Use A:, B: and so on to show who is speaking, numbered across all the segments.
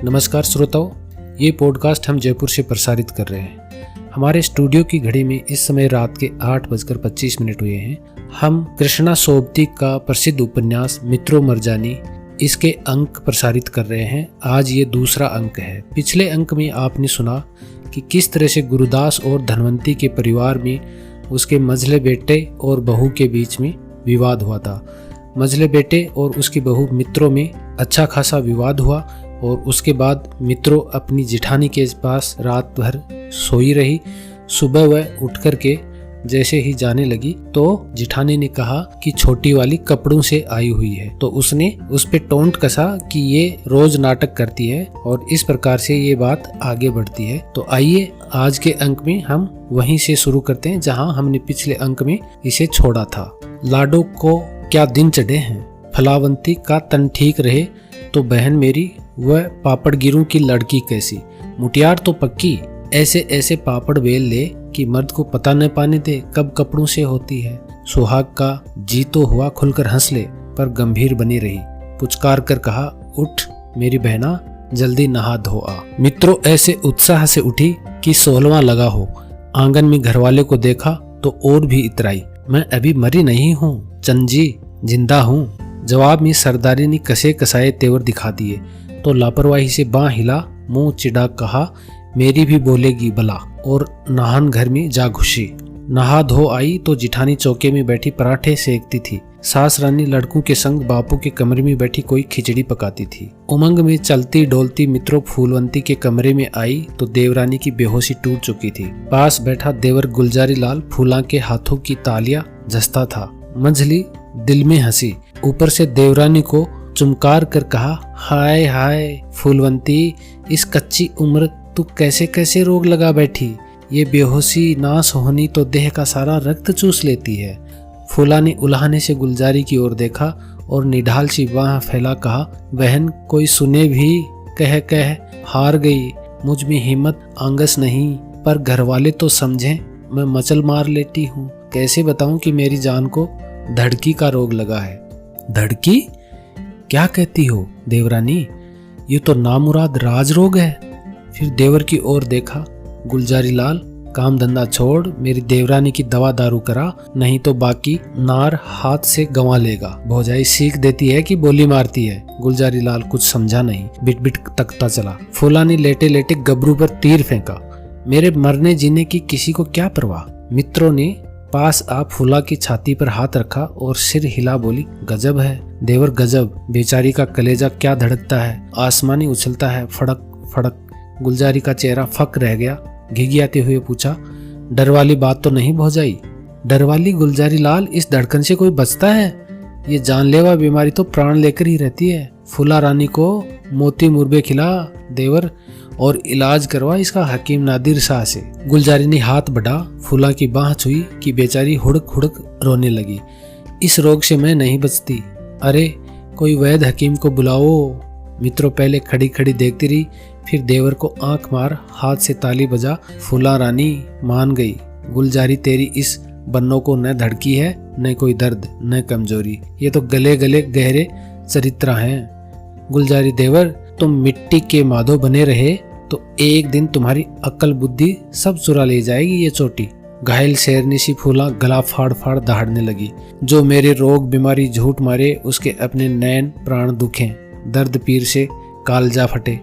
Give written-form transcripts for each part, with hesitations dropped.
A: नमस्कार श्रोताओं, ये पॉडकास्ट हम जयपुर से प्रसारित कर रहे हैं। हमारे स्टूडियो की घड़ी में इस समय रात के 8:25 हुए हैं। हम कृष्णा सोबती का प्रसिद्ध उपन्यास मित्रों मरजानी इसके अंक प्रसारित कर रहे हैं। आज ये दूसरा अंक है। पिछले अंक में आपने सुना कि किस तरह से गुरुदास और धनवंती के परिवार में उसके मझले बेटे और बहू के बीच में विवाद हुआ था। मझले बेटे और उसकी बहू मित्रों में अच्छा खासा विवाद हुआ और उसके बाद मित्रों अपनी जिठानी के पास रात भर सोई रही। सुबह वह उठ कर के जैसे ही जाने लगी तो जिठानी ने कहा कि छोटी वाली कपड़ों से आई हुई है। तो उसने उस पे टोंट कसा कि ये रोज नाटक करती है और इस प्रकार से ये बात आगे बढ़ती है। तो आइए आज के अंक में हम वहीं से शुरू करते हैं जहां हमने पिछले अंक में इसे छोड़ा था। लाडो को क्या दिन चढ़े हैं, फलावंती का तन ठीक रहे तो बहन मेरी वह पापड़गिरों की लड़की कैसी, मुटियार तो पक्की, ऐसे ऐसे पापड़ बेल ले कि मर्द को पता न पाने दे कब कपड़ों से होती है। सुहाग का जी तो हुआ खुलकर हंस ले, पर गंभीर बनी रही। पुचकार कर कहा, उठ मेरी बहना, जल्दी नहा धो आ। मित्रों ऐसे उत्साह से उठी कि 16वां लगा हो। आंगन में घरवाले को देखा तो और भी इतराई, मैं अभी मरी नहीं हूँ चंजी, जिंदा हूँ। जवाब में सरदारी ने कसे कसाए तेवर दिखा दिए तो लापरवाही से बाँ हिला, मुंह चिढ़ा कहा, मेरी भी बोलेगी भला, और नहान घर में जा घुसी। नहा धो आई तो जिठानी चौके में बैठी पराठे सेकती थी। सास रानी लड़कों के संग बापू के कमरे में बैठी कोई खिचड़ी पकाती थी। उमंग में चलती डोलती मित्रों फूलवंती के कमरे में आई तो देवरानी की बेहोशी टूट चुकी थी। पास बैठा देवर गुलजारी लाल फूला के हाथों की तालियां झसता था। मंझली दिल में हंसी, ऊपर से देवरानी को चुमकार कर कहा, हाय हाय फूलवंती, इस कच्ची उम्र तू कैसे कैसे रोग लगा बैठी। ये बेहोशी नाश होनी तो देह का सारा रक्त चूस लेती है। फूला ने उल्हाने से गुलजारी की ओर देखा और निढाल सी बाह फैला कहा, बहन कोई सुने भी, कह कह हार गई। मुझ में हिम्मत आंगस नहीं, पर घर वाले तो समझें मैं मचल मार लेती हूँ। कैसे बताऊं कि मेरी जान को धड़की का रोग लगा है। धड़की? क्या कहती हो देवरानी, ये तो नामुराद राज रोग है। फिर देवर की ओर देखा, गुलजारी लाल काम धंधा छोड़ मेरी देवरानी की दवा दारू करा, नहीं तो बाकी नार हाथ से गंवा लेगा। भौजाई सीख देती है कि बोली मारती है। गुलजारी लाल कुछ समझा नहीं, बिट बिट तकता चला। फूला ने लेटे लेटे गबरू पर तीर फेंका, मेरे मरने जीने की किसी को क्या परवाह। मित्रों ने पास आप फूला की छाती पर हाथ रखा और सिर हिला बोली, गजब है देवर गजब, बेचारी का कलेजा क्या धड़कता है, आसमानी उछलता है फड़क फड़क। गुलजारी का चेहरा फक रह गया। घिघियाते हुए पूछा, डर वाली बात तो नहीं भौजाई? डर वाली गुलजारी लाल, इस धड़कन से कोई बचता है? ये जानलेवा बीमारी तो प्राण लेकर ही रहती है। फूला रानी को मोती मुर्बे खिला देवर और इलाज करवा इसका हकीम नादिर शाह से। गुलजारी ने हाथ बढ़ा, फूला की बाह छुई कि बेचारी हुड़क हुड़क रोने लगी। इस रोग से मैं नहीं बचती, अरे कोई वैद हकीम को बुलाओ। मित्रों पहले खड़ी खड़ी देखती रही, फिर देवर को आंख मार हाथ से ताली बजा। फूला रानी मान गई, गुलजारी तेरी इस बन्नों को न धड़की है, न कोई दर्द, न कमजोरी, ये तो गले गले गहरे चरित्र हैं। गुलजारी देवर तुम मिट्टी के माधो बने रहे तो एक दिन तुम्हारी अक्ल बुद्धि सब चुरा ले जाएगी ये चोटी। घायल शेरनी सी फूला गला फाड़ फाड़ दहाड़ने लगी। जो मेरे रोग बीमारी झूठ मारे उसके अपने नैन प्राण दुखें, दर्द पीर से कालजा फटे।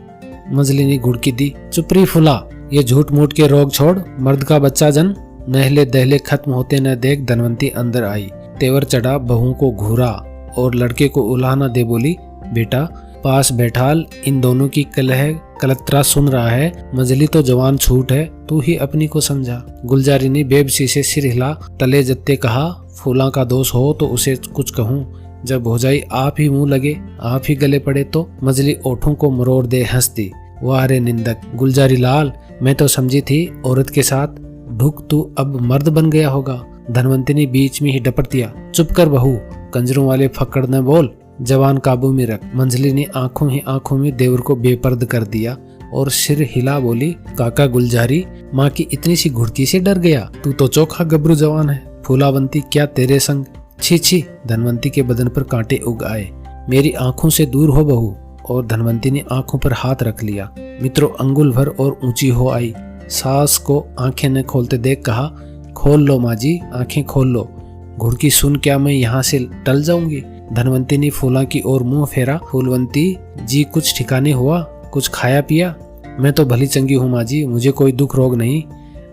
A: मंजली ने घुड़की दी, चुपरी फूला, ये झूठ मूठ के रोग छोड़, मर्द का बच्चा जन। नहले दहले खत्म होते न देख धनवंती अंदर आई। तेवर चढ़ा, बहू को घूरा और लड़के को उल्हाना दे बोली, बेटा पास बैठाल, इन दोनों की कलह कलत्रा सुन रहा है। मंजली तो जवान छूट है, तू ही अपनी को समझा। गुलजारी ने बेबसी से सिर हिला, तले जत्ते कहा, फूला का दोष हो तो उसे कुछ कहूँ, जब भौजाई आप ही मुंह लगे, आप ही गले पड़े तो। मंजली ओठों को मरोड़ दे हंस दी, वाह रे निंदक। गुलजारी लाल, मैं तो समझी थी औरत के साथ ढुक तू अब मर्द बन गया होगा। धनवंती ने बीच में ही डपट दिया, चुप कर बहू, कंजरों वाले फक्कड़ न बोल, जवान काबू में रख। मंजली ने आंखों ही आंखों में देवर को बेपर्द कर दिया और सिर हिला बोली, काका गुलजारी, माँ की इतनी सी घुड़की से डर गया, तू तो चोखा गबरू जवान है। फूलावंती क्या तेरे संग? छी छी। धनवंती के बदन पर कांटे उग आए। मेरी आंखों से दूर हो बहू, और धनवंती ने आंखों पर हाथ रख लिया। मित्रों अंगुल भर और ऊंची हो आई। सास को आंखें न खोलते देख कहा, खोल लो माँ जी, आंखें खोल लो। घुड़की सुन क्या मैं यहाँ से टल जाऊंगी? धनवंती ने फूला की ओर मुंह फेरा। फूलवंती जी कुछ ठिकाने हुआ? कुछ खाया पिया? मैं तो भली चंगी हूँ माँ जी, मुझे कोई दुख रोग नहीं,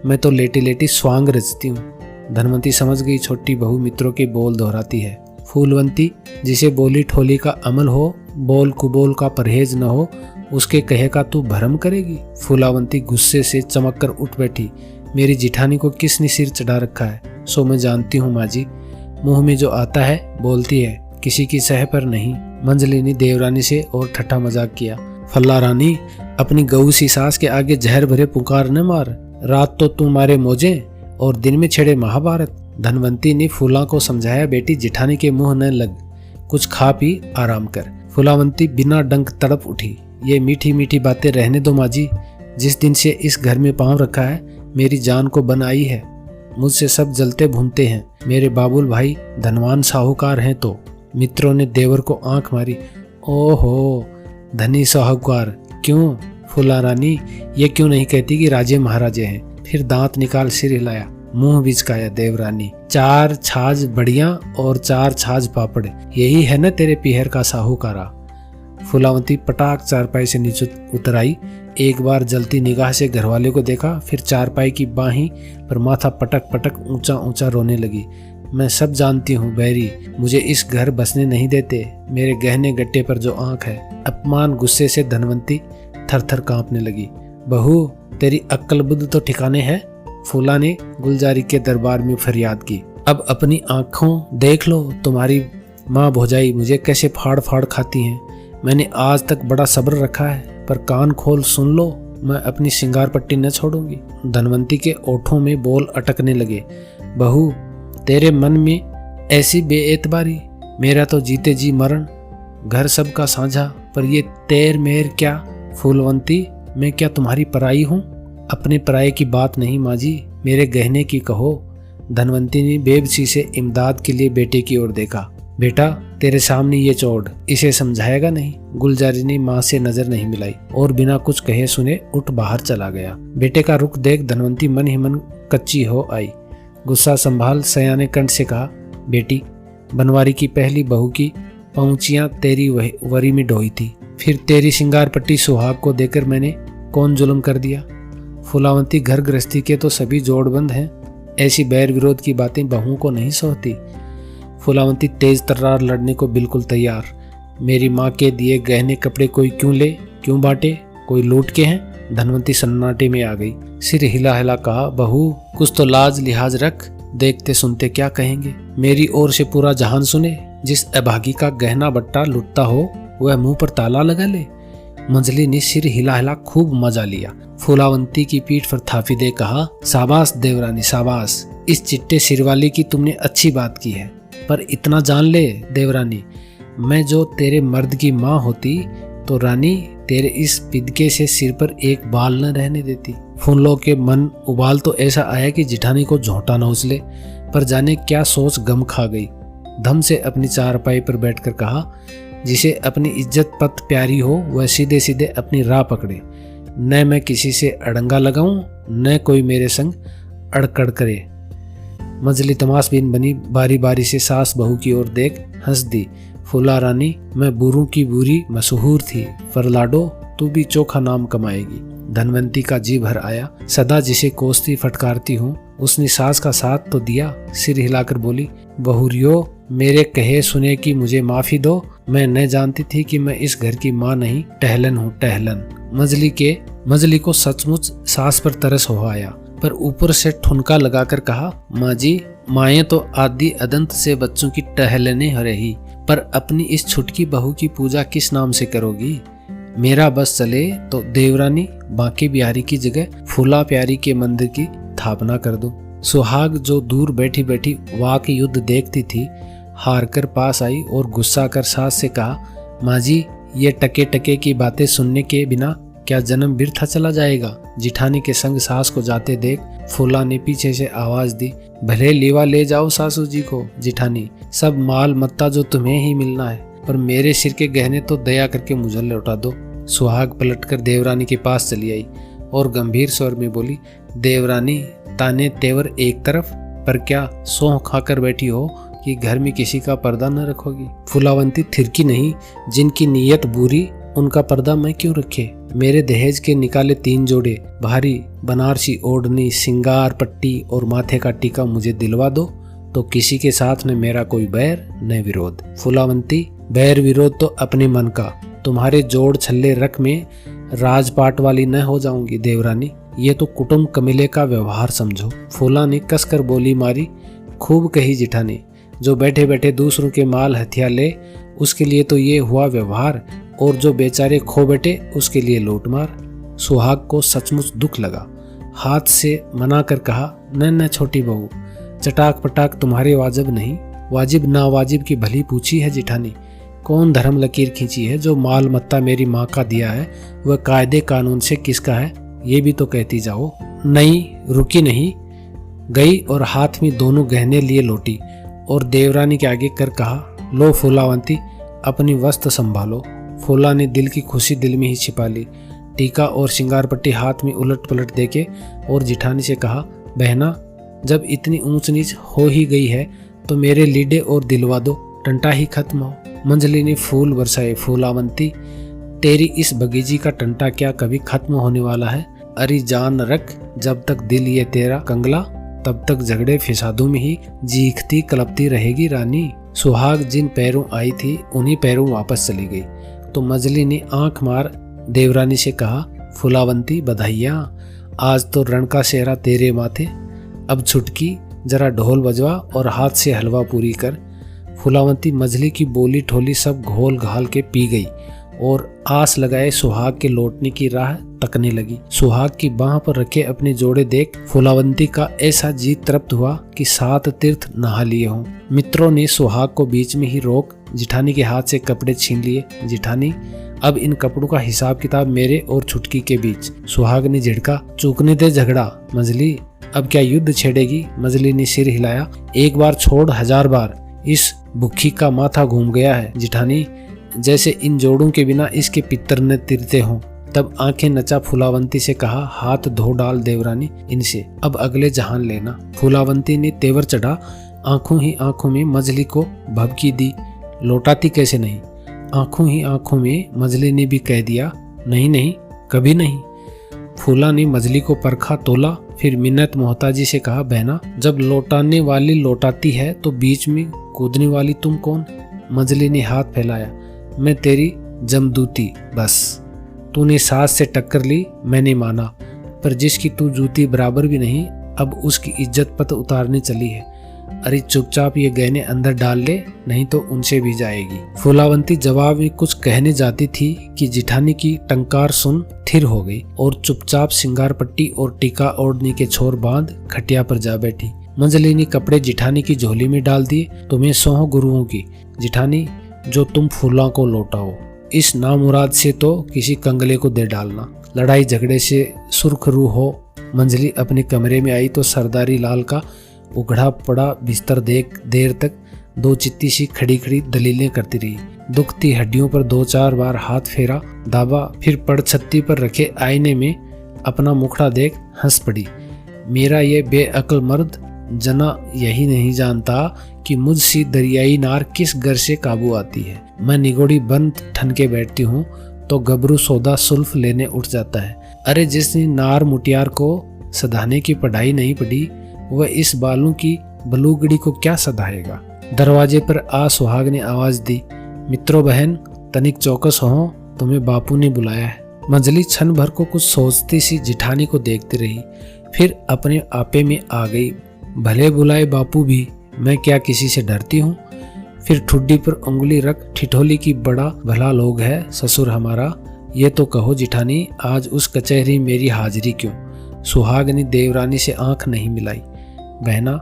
A: मैं तो लेटी लेटी स्वांग रचती हूँ। धनवंती समझ गई छोटी बहू मित्रों के बोल दोहराती है। फूलवंती जिसे बोली ठोली का अमल हो, बोल कुबोल का परहेज न हो, उसके कहे का तू भरम करेगी? फूलावंती गुस्से से चमक कर उठ बैठी। मेरी जिठानी को किसने सिर चढ़ा रखा है? सो मैं जानती हूँ माँ जी, मुंह में जो आता है बोलती है, किसी की सह पर नहीं। मंजली ने देवरानी से और ठट्ठा मजाक किया। फल्ला रानी, अपनी गऊ सी सास के आगे जहर भरे पुकार न मार। रात तो तू मारे मौजे और दिन में छेड़े महाभारत। धनवंती ने फूला को समझाया, बेटी जिठानी के मुंह न लग, कुछ खा पी आराम कर। फूलावंती बिना डंक तड़प उठी। ये मीठी मीठी बातें रहने दो माँ जी, जिस दिन से इस घर में पांव रखा है मेरी जान को बन आई है। मुझसे सब जलते भूनते हैं। मेरे बाबुल भाई धनवान साहूकार हैं तो। मित्रों ने देवर को आंख मारी। ओहो धनी साहूकार, क्यों फूला रानी, ये क्यों नहीं कहती कि राजे महाराजे हैं? फिर दांत निकाल सिर हिलाया, मुंह बिचकाया देवरानी। 4 छाछ बढ़िया और 4 छाछ पापड़, यही है न तेरे पीहर का साहूकारा? फूलावंती पटाक चारपाई से नीचे उतर आई। एक बार जलती निगाह से घरवाले को देखा, फिर चारपाई की बाहीं पर माथा पटक पटक ऊंचा ऊंचा रोने लगी। मैं सब जानती हूँ बैरी, मुझे इस घर बसने नहीं देते, मेरे गहने गट्टे पर जो आंख है। अपमान गुस्से से धनवंती थर थर कांपने लगी। बहू तेरी अक्ल बुद्ध तो ठिकाने है? फूला ने गुलजारी के दरबार में फरियाद की। अब अपनी आंखों देख लो, तुम्हारी माँ भौजाई मुझे कैसे फाड़ फाड़ खाती हैं। मैंने आज तक बड़ा सब्र रखा है, पर कान खोल सुन लो, मैं अपनी सिंगार पट्टी न छोड़ूंगी। धनवंती के ओठों में बोल अटकने लगे। बहू तेरे मन में ऐसी बेएतबारी, मेरा तो जीते जी मरण, घर सबका साझा, पर ये तेर मेर क्या? फूलवंती मैं क्या तुम्हारी पराई हूँ? अपने पराये की बात नहीं माँ जी, मेरे गहने की कहो। धनवंती ने बेबसी से इमदाद के लिए बेटे की ओर देखा। बेटा तेरे सामने ये चौड़, इसे समझाएगा नहीं? गुलजारी ने माँ से नजर नहीं मिलाई और बिना कुछ कहे सुने उठ बाहर चला गया। बेटे का रुख देख धनवंती मन ही मन कच्ची हो आई। गुस्सा संभाल सयाने कंठ से कहा, बेटी बनवारी की पहली बहू की पहुंचियां तेरी वरी में ढोई थी, फिर तेरी सिंगार पट्टी सुहाग को देकर मैंने कौन जुल्म कर दिया? फूलावंती घर गृहस्थी के तो सभी जोड़बंद हैं, ऐसी बैर विरोध की बातें बहुओं को नहीं सोहती। फूलावंती तेज तर्रार लड़ने को बिल्कुल तैयार। मेरी माँ के दिए गहने कपड़े कोई क्यों ले, क्यों बांटे, कोई लूट के हैं? धनवंती सन्नाटे में आ गई। सिर हिला हिला कहा, बहू कुछ तो लाज लिहाज रख, देखते सुनते क्या कहेंगे? मेरी ओर से पूरा जहान सुने, जिस अभागी का गहना बट्टा लुटता हो वह मुंह पर ताला लगा ले। मंजली ने सिर हिला हिला खूब मजा लिया। फूलावंती की पीठ पर थापी दे कहा, शाबाश देवरानी शाबाश, इस चिट्टे सिरवाली की तुमने अच्छी बात की है। पर इतना जान ले देवरानी, मैं जो तेरे मर्द की माँ होती तो रानी तेरे इस पिदके से सिर पर एक बाल न रहने देती। फूलों के मन उबाल तो ऐसा आया कि जिठानी को झोंटा न उछले, पर जाने क्या सोच गम खा गई। धम से अपनी चारपाई पर बैठकर कहा, जिसे अपनी इज्जत पत प्यारी हो वह सीधे सीधे अपनी राह पकड़े, न मैं किसी से अड़ंगा लगाऊं, न कोई मेरे संग अड़कड़ करे। मंजली तमाशबीन बनी बारी बारी से सास बहू की ओर देख हंस दी। फूला रानी मैं बुरू की बुरी मशहूर थी, पर लाडो तू भी चोखा नाम कमाएगी। धनवंती का जी भर आया। सदा जिसे कोसती फटकारती हूँ उसने सास का साथ तो दिया। सिर हिलाकर बोली, बहुरियो मेरे कहे सुने की मुझे माफी दो, मैं न जानती थी कि मैं इस घर की माँ नहीं टहलन हूँ टहलन। मजली को सचमुच सास पर तरस हो आया, पर ऊपर से ठुनका लगाकर कहा, माँ जी माएँ तो आदि अदंत से बच्चों की टहलने हो रही, पर अपनी इस छुटकी बहू की पूजा किस नाम से करोगी? मेरा बस चले तो देवरानी बांके बिहारी की जगह फूला प्यारी के मंदिर की स्थापना कर दो। सुहाग जो दूर बैठी बैठी वाक युद्ध देखती थी, हार कर पास आई और गुस्सा कर सास से कहा, माँ जी ये टके टके की बातें सुनने के बिना क्या जन्म बिरथा चला जाएगा? जिठानी के संग सास को जाते देख फूला ने पीछे से आवाज दी, भले लीवा ले जाओ सासू जी को जिठानी, सब माल मत्ता जो तुम्हें ही मिलना है। पर मेरे सिर के गहने तो दया करके मुझे लौटा दो। सुहाग पलटकर देवरानी के पास चली आई और गंभीर स्वर में बोली, देवरानी, ताने तेवर एक तरफ, पर क्या सौंह खाकर बैठी हो कि घर में किसी का पर्दा न रखोगी? फूलावंती थिरकी नहीं। जिनकी नीयत बुरी उनका पर्दा मैं क्यों रखे? मेरे दहेज के निकाले 3 जोड़े भारी बनारसी ओढ़नी, सिंगार पट्टी और माथे का टीका मुझे दिलवा दो, तो किसी के साथ न मेरा कोई बैर न विरोध। फूलावंती, बैर विरोध तो अपने मन का, तुम्हारे जोड़ छल्ले रख में राजपाट वाली न हो जाऊंगी देवरानी। ये तो कुटुंब कमिले का व्यवहार समझो। फूला ने कसकर बोली मारी, खूब कही जिठानी, जो बैठे बैठे दूसरों के माल हथियार ले उसके लिए तो ये हुआ व्यवहार, और जो बेचारे खो बैठे उसके लिए लूटमार। सुहाग को सचमुच दुख लगा। हाथ से मना कर कहा, न छोटी बहू, चटाक पटाक तुम्हारे वाजिब नहीं। वाजिब ना वाजिब की भली पूछी है जिठानी। कौन धर्म लकीर खींची है? जो माल मत्ता मेरी माँ का दिया है वह कायदे कानून से किसका है, ये भी तो कहती जाओ। नहीं, रुकी नहीं, गई और हाथ में दोनों गहने लिए लौटी और देवरानी के आगे कर कहा, लो फूलावंती, अपनी वस्त्र संभालो। फूला ने दिल की खुशी दिल में ही छिपा ली। टीका और श्रृंगार पट्टी हाथ में उलट पलट देके और जिठानी से कहा, बहना, जब इतनी ऊंच नीच हो ही गई है तो मेरे लीडे और दिलवा दो, टंटा ही खत्म हो। मंजली ने फूल बरसाए। फूलावंती, तेरी इस बगीची का टंटा क्या कभी खत्म होने वाला है? अरे जान रख, जब तक दिल ये तेरा कंगला, तब तक झगड़े फिसादों में ही जीखती कलपती रहेगी रानी। सुहाग जिन पैरों आई थी उन्हीं पैरों वापस चली गई तो मजली ने आंख मार देवरानी से कहा, फूलावंती, बधाइयाँ, आज तो रण का सेहरा तेरे माथे। अब छुटकी, जरा ढोल बजवा और हाथ से हलवा पूरी कर। फूलावंती मजली की बोली ठोली सब घोल घाल के पी गई और आस लगाए सुहाग के लौटने की राह तकने लगी। सुहाग की बाह पर रखे अपने जोड़े देख फूलावंती का ऐसा जी तृप्त हुआ कि 7 तीर्थ नहा लिए हों। मित्रों ने सुहाग को बीच में ही रोक जिठानी के हाथ से कपड़े छीन लिए। जिठानी, अब इन कपड़ों का हिसाब किताब मेरे और छुटकी के बीच। सुहाग ने झिड़का, चूकने दे झगड़ा। मजली, अब क्या युद्ध छेड़ेगी? मजली ने सिर हिलाया। एक बार छोड़ 1000 बार, इस भुक्खी का माथा घूम गया है जिठानी, जैसे इन जोड़ों के बिना इसके पितर न तिरते हों। तब आंखें नचा फूलावंती से कहा, हाथ धो डाल देवरानी इनसे, अब अगले जहान लेना। फूलावंती ने तेवर चढ़ा आंखों ही आंखों में मजली को भभकी दी। लौटाती कैसे नहीं? आंखों ही आंखों में मजली ने भी कह दिया, नहीं नहीं, कभी नहीं। फूला ने मजली को परखा तोला, फिर मिन्नत मोहताजी से कहा, बहना, जब लौटाने वाली लौटाती है तो बीच में कूदने वाली तुम कौन? मजली ने हाथ फैलाया, मैं तेरी जमदूती बस। तूने सास से टक्कर ली, मैंने माना, पर जिसकी तू जूती बराबर भी नहीं, अब उसकी इज्जत पत उतारने चली है। अरे चुपचाप ये गहने अंदर डाल ले, नहीं तो उनसे भी जाएगी। फूलावंती जवाब में कुछ कहने जाती थी कि जिठानी की टंकार सुन थिर हो गई और चुपचाप सिंगार पट्टी और टीका ओढ़ने के छोर बांध खटिया पर जा बैठी। मंजली ने कपड़े जिठानी की झोली में डाल दिए। तुम्हें सौह गुरुओं की जिठानी, जो तुम फूला को लौटाओ, इस नामुराद से तो किसी कंगले को दे डालना। लड़ाई झगड़े से सुर्खरू हो मंजली अपने कमरे में आई तो सरदारी लाल का उघड़ा पड़ा बिस्तर देख देर तक दो चित्ती सी खड़ी खड़ी दलीलें करती रही। दुखती हड्डियों पर 2-4 बार हाथ फेरा दाबा, फिर पड़ छत्ती पर रखे आईने में अपना मुखड़ा देख हंस पड़ी। मेरा ये बेअक्ल मर्द जना यही नहीं जानता कि मुझसी दरियाई नार किस घर से काबू आती है। मैं निगोड़ी बंद ठन के बैठती हूँ तो गबरू सौदा सुल्फ लेने उठ जाता है। अरे जिसने नार मुटियार को सधाने की पढ़ाई नहीं पढ़ी, वह इस बालों की बलूगड़ी को क्या सधाएगा। दरवाजे पर आ सुहाग ने आवाज दी, मित्रों बहन, तनिक चौकस हो, तुम्हें बापू ने बुलाया है। मंजली क्षण भर को कुछ सोचती सी जिठानी को देखती रही, फिर अपने आपे में आ गई। भले बुलाए बापू भी, मैं क्या किसी से डरती हूँ। फिर ठुड्डी पर उंगली रख ठिठोली की, बड़ा भला लोग है ससुर हमारा। ये तो कहो जिठानी, आज उस कचहरी मेरी हाजिरी क्यों? सुहाग ने देवरानी से आंख नहीं मिलाई। बहना,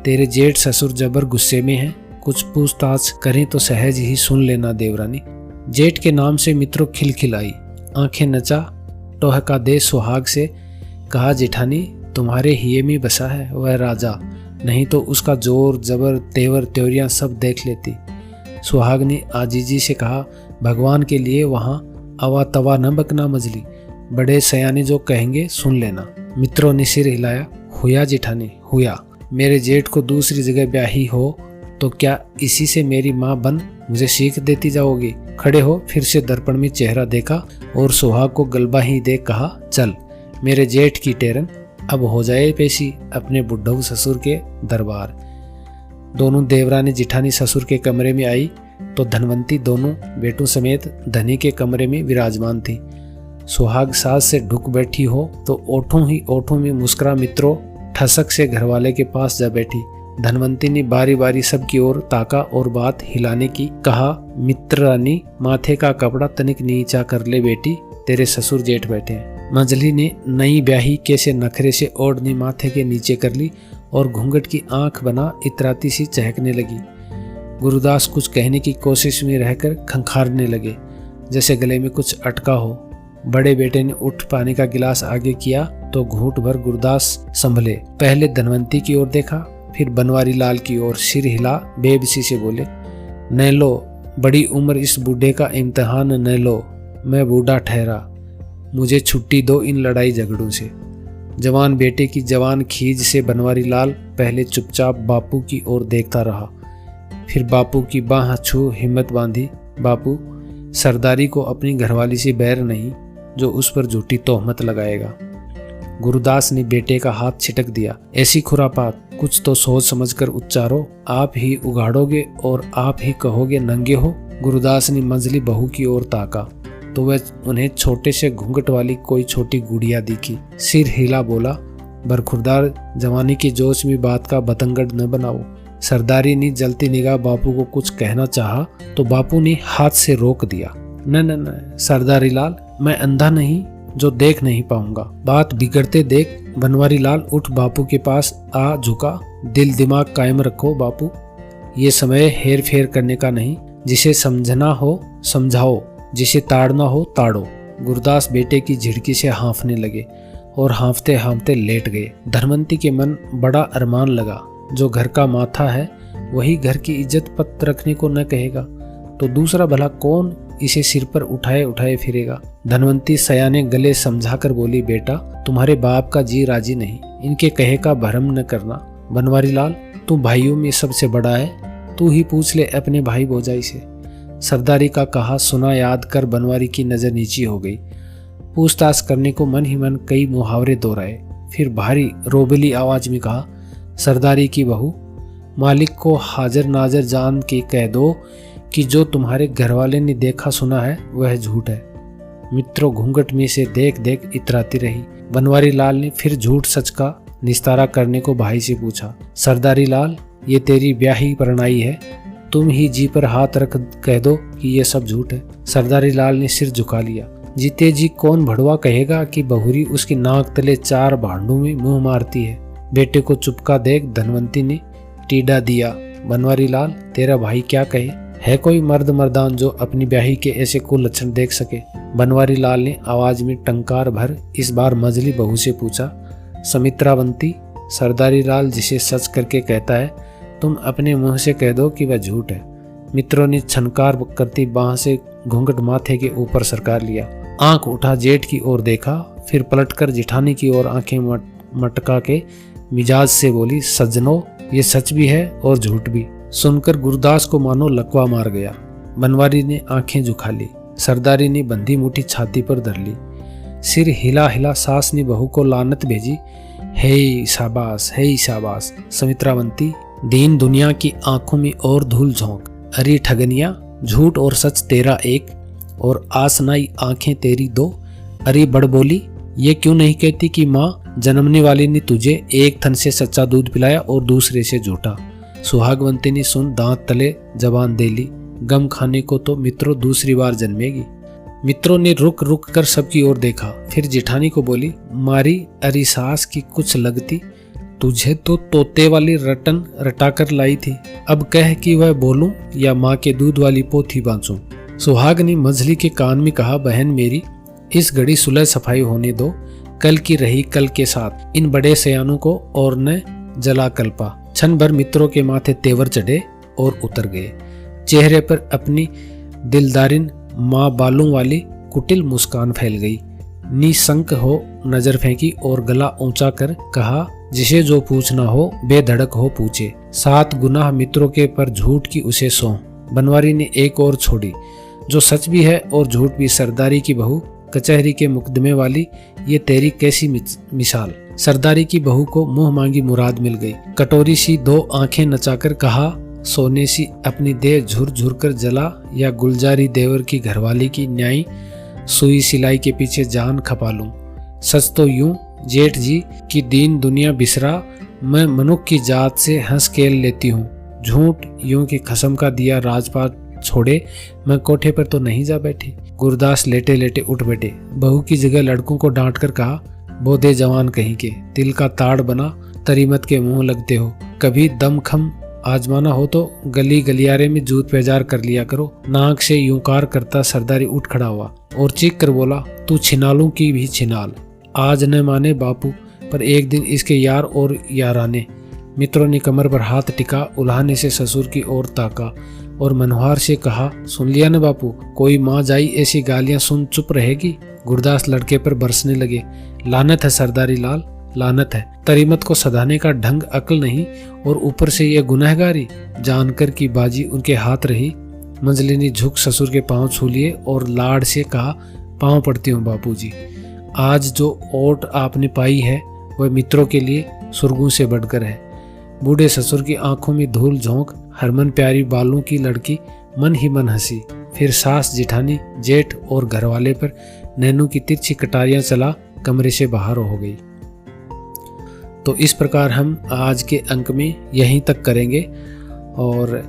A: तेरे जेठ ससुर जबर गुस्से में हैं, कुछ पूछताछ करें तो सहज ही सुन लेना देवरानी। जेठ के नाम से मित्रों खिलखिलाई, आंखें नचा टोहका दे सुहाग से कहा, जेठानी तुम्हारे हिये में बसा है वह राजा, नहीं तो उसका जोर जबर तेवर त्योरियां सब देख लेती। सुहाग ने आजीजी से कहा, भगवान के लिए वहाँ अवा तवा न बकना मजली, बड़े सयाने जो कहेंगे सुन लेना। मित्रों ने सिर हिलाया। हुआ जेठानी हुआ, मेरे जेठ को दूसरी जगह ब्याही हो तो क्या इसी से मेरी माँ बन मुझे सीख देती जाओगी? खड़े हो। फिर से दर्पण में चेहरा देखा और सुहाग को गलबा ही देख कहा, चल मेरे जेठ की टेरन, अब हो जाए पेशी अपने बुढ़ऊ ससुर के दरबार। दोनों देवरानी जिठानी ससुर के कमरे में आई तो धनवंती दोनों बेटों समेत धनी के कमरे में विराजमान थी। सुहाग सास से ढुक बैठी हो तो ओठों ही ओठों में मुस्कुरा मित्रों ठसक से घरवाले के पास जा बैठी। धनवंती ने बारी बारी सबकी ओर ताका और बात हिलाने की कहा, मित्र रानी माथे का कपड़ा तनिक नीचा कर ले बेटी, तेरे ससुर जेठ बैठे हैं। मंजली ने नई ब्याही कैसे नखरे से ओढ़नी माथे के नीचे कर ली और घूंघट की आंख बना इतराती सी चहकने लगी। गुरुदास कुछ कहने की कोशिश में रहकर खंखारने लगे, जैसे गले में कुछ अटका हो। बड़े बेटे ने उठ पानी का गिलास आगे किया तो घूंट भर गुरुदास संभले। पहले धनवंती की ओर देखा, फिर बनवारी लाल की ओर सिर हिला बेबसी से बोले, न लो बड़ी उम्र इस बूढ़े का इम्तिहान न लो, मैं बूढ़ा ठहरा, मुझे छुट्टी दो इन लड़ाई झगड़ों से। जवान बेटे की जवान खीज से बनवारी लाल पहले चुपचाप बापू की ओर देखता रहा, फिर बापू की बाह छू हिम्मत बांधी। बापू, सरदारी को अपनी घरवाली से बैर नहीं जो उस पर झूठी तोहमत लगाएगा। गुरुदास ने बेटे का हाथ छिटक दिया। ऐसी खुरापात कुछ तो सोच समझकर उच्चारो, आप ही उगाड़ोगे और आप ही कहोगे नंगे हो। गुरुदास ने मंजली बहू की ओर ताका तो वह उन्हें छोटे से घूंघट वाली कोई छोटी गुड़िया दिखी। सिर हिला बोला, बरखुरदार जवानी के जोश में बात का बतंगड़ न बनाओ। सरदारी ने जलती निगाह बापू को कुछ कहना चाहा तो बापू ने हाथ से रोक दिया। न न न सरदारी लाल, मैं अंधा नहीं जो देख नहीं पाऊंगा। बात बिगड़ते देख बनवारी लाल उठ बापू के पास आ झुका। दिल दिमाग कायम रखो बापू, ये समय हेर फेर करने का नहीं। जिसे समझना हो समझाओ, जिसे ताड़ना हो ताड़ो। गुरुदास बेटे की झिड़की से हाँफने लगे और हाँफते हाँफते लेट गए। धनवंती के मन बड़ा अरमान लगा, जो घर का माथा है वही घर की इज्जत पत रखने को न कहेगा तो दूसरा भला कौन इसे सिर पर उठाए उठाए फिरेगा। धनवंती सयाने गले समझाकर बोली, बेटा तुम्हारे बाप का जी राजी नहीं, इनके कहे का भरम न करना। बनवारी लाल, तू भाइयों में सबसे बड़ा है, तू ही पूछ ले अपने भाई भौजाई से। सरदारी का कहा सुना याद कर बनवारी की नजर नीची हो गई। पूछताछ करने को मन ही मन कई मुहावरे दोहराए, फिर भारी रोबेली आवाज में कहा, सरदारी की बहू, मालिक को हाजिर नाजर जान के कह दो कि जो तुम्हारे घरवाले ने देखा सुना है वह झूठ है। मित्रों घूंघट में से देख देख इतराती रही। बनवारी लाल ने फिर झूठ सच का निस्तारा करने को भाई से पूछा, सरदारी लाल, ये तेरी ब्याही परनाई है, तुम ही जी पर हाथ रख कह दो कि ये सब झूठ है। सरदारी लाल ने सिर झुका लिया। जीते जी कौन भड़वा कहेगा कि बहुरी उसकी नाक तले चार भांडों में मुंह मारती है। बेटे को चुपका देख धनवंती ने टीडा दिया, बनवारी लाल, तेरा भाई क्या कहे, है कोई मर्द मर्दान जो अपनी ब्याही के ऐसे कुलक्षण देख सके। बनवारी लाल ने आवाज में टंकार भर इस बार मजली बहू से पूछा, समित्रावंती, सरदारी लाल जिसे सच करके कहता है तुम अपने मुंह से कह दो कि वह झूठ है। मित्रों ने छनकार करती बाह से घूंघट माथे के ऊपर सरकार लिया। आंख उठा जेठ की ओर देखा, फिर पलटकर जिठानी की ओर आंखें मटका के मिजाज से बोली, सज्जनों ये सच भी है और झूठ भी। सुनकर गुरुदास को मानो लकवा मार गया। बनवारी ने आंखें झुका ली। सरदारी ने बंधी मुट्ठी छाती पर धर ली। सिर हिला हिला सास ने बहू को लानत भेजी, हे शाबाश हे शाबाश। समित्रावंती, दीन दुनिया की आंखों में और धूल झोंक, अरे ठगनिया, झूठ और सच तेरा एक और आसनाई आंखें तेरी दो। अरे बड़ बोली, ये क्यों नहीं कहती कि माँ जन्मने वाली ने तुझे एक थन से सच्चा दूध पिलाया और दूसरे से झूठा। सुहागवंती ने सुन दांत तले जबान दे ली, गम खाने को तो मित्रों दूसरी बार जन्मेगी। मित्रों ने रुक रुक कर सबकी ओर देखा, फिर जेठानी को बोली, मारी अरी सास की कुछ लगती, तुझे तो तोते वाली रटन रटाकर लाई थी, अब कह कि वह बोलूं या माँ के दूध वाली पोथी बांचूं। सुहाग ने मंजली के कान में कहा, बहन मेरी, इस घड़ी सुलह सफाई होने दो, कल की रही कल के साथ, इन बड़े सयानों को और न जला कल्पा। क्षण भर मित्रों के माथे तेवर चढ़े और उतर गए। चेहरे पर अपनी दिलदारिन माँ बालों वाली कुटिल मुस्कान फैल गई। निसंक हो नजर फेंकी और गला ऊंचा कर कहा, जिसे जो पूछना हो बेधड़क हो पूछे। 7 गुनाह मित्रों के पर झूठ की उसे सौं। बनवारी ने एक और छोड़ी, जो सच भी है और झूठ भी। सरदारी की बहू कचहरी के मुकदमे वाली, ये तेरी कैसी मिसाल। सरदारी की बहू को मुंह मांगी मुराद मिल गई। कटोरी सी 2 आंखें नचाकर कहा, सोने सी अपनी देह झुर झुर कर जला, या गुलजारी देवर की घरवाली की न्याय सुई सिलाई के पीछे जान खपा लूं। सच तो यूं जेठ जी की दीन दुनिया बिसरा, मैं मनुख की जात से हंस खेल लेती हूँ। झूठ यूं की कसम का दिया राजपाट छोड़े, मैं कोठे पर तो नहीं जा बैठी। गुरदास लेटे लेटे उठ बैठे। बहू की जगह लड़कों को डांट कर कहा, बोधे जवान कहीं के, दिल का ताड़ बना तरीमत के मुंह लगते हो। कभी दमखम आजमाना हो तो गली गलियारे में जूत पेजार कर लिया करो। नाक से यूंकार करता सरदारी उठ खड़ा हुआ और चीख कर बोला, तू छिनालू की भी छिनाल। आज न माने बापू, पर एक दिन इसके यार और याराने। मित्रों ने कमर पर हाथ टिका, उल्हाने से ससुर की ओर ताका और मनोहार से कहा, सुन लिया न बापू, कोई माँ जाई ऐसी गालियां सुन चुप रहेगी। गुरदास लड़के पर बरसने लगे। लानत है सरदारी लाल, लानत है। तरीमत को सधाने का ढंग अक्ल नहीं, और ऊपर से ये गुनहगारी। जानकर की बाजी उनके हाथ रही। मंजलिनी झुक ससुर के पांव छू लिए और लाड़ से कहा, पांव पड़ती हूँ बापूजी। आज जो ओट आपने पाई है वह मित्रों के लिए सुरगुं से बढ़कर है। बूढ़े ससुर की आंखों में धूल झोंक हरमन प्यारी बालों की लड़की मन ही मन हंसी। फिर सास जिठानी जेठ और घरवाले पर नैनू की तिरछी कटारियां चला कमरे से बाहर हो गई। तो इस प्रकार हम आज के अंक में यहीं तक करेंगे। और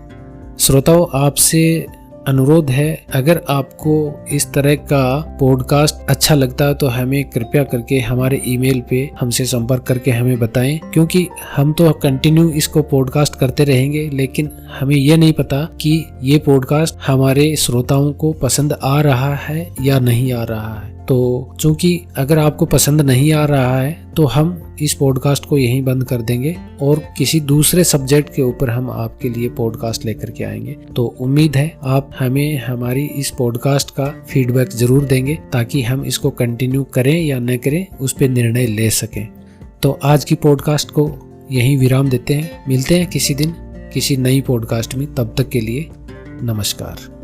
A: श्रोताओं, आपसे अनुरोध है, अगर आपको इस तरह का पॉडकास्ट अच्छा लगता है तो हमें कृपया करके हमारे ईमेल पे हमसे संपर्क करके हमें बताएं, क्योंकि हम तो कंटिन्यू इसको पॉडकास्ट करते रहेंगे, लेकिन हमें यह नहीं पता कि ये पॉडकास्ट हमारे श्रोताओं को पसंद आ रहा है या नहीं आ रहा है। तो चूंकि अगर आपको पसंद नहीं आ रहा है तो हम इस पॉडकास्ट को यहीं बंद कर देंगे और किसी दूसरे सब्जेक्ट के ऊपर हम आपके लिए पॉडकास्ट लेकर के आएंगे। तो उम्मीद है आप हमें हमारी इस पॉडकास्ट का फीडबैक जरूर देंगे, ताकि हम इसको कंटिन्यू करें या न करें उस पर निर्णय ले सकें। तो आज की पॉडकास्ट को यहीं विराम देते हैं। मिलते हैं किसी दिन किसी नई पॉडकास्ट में। तब तक के लिए नमस्कार।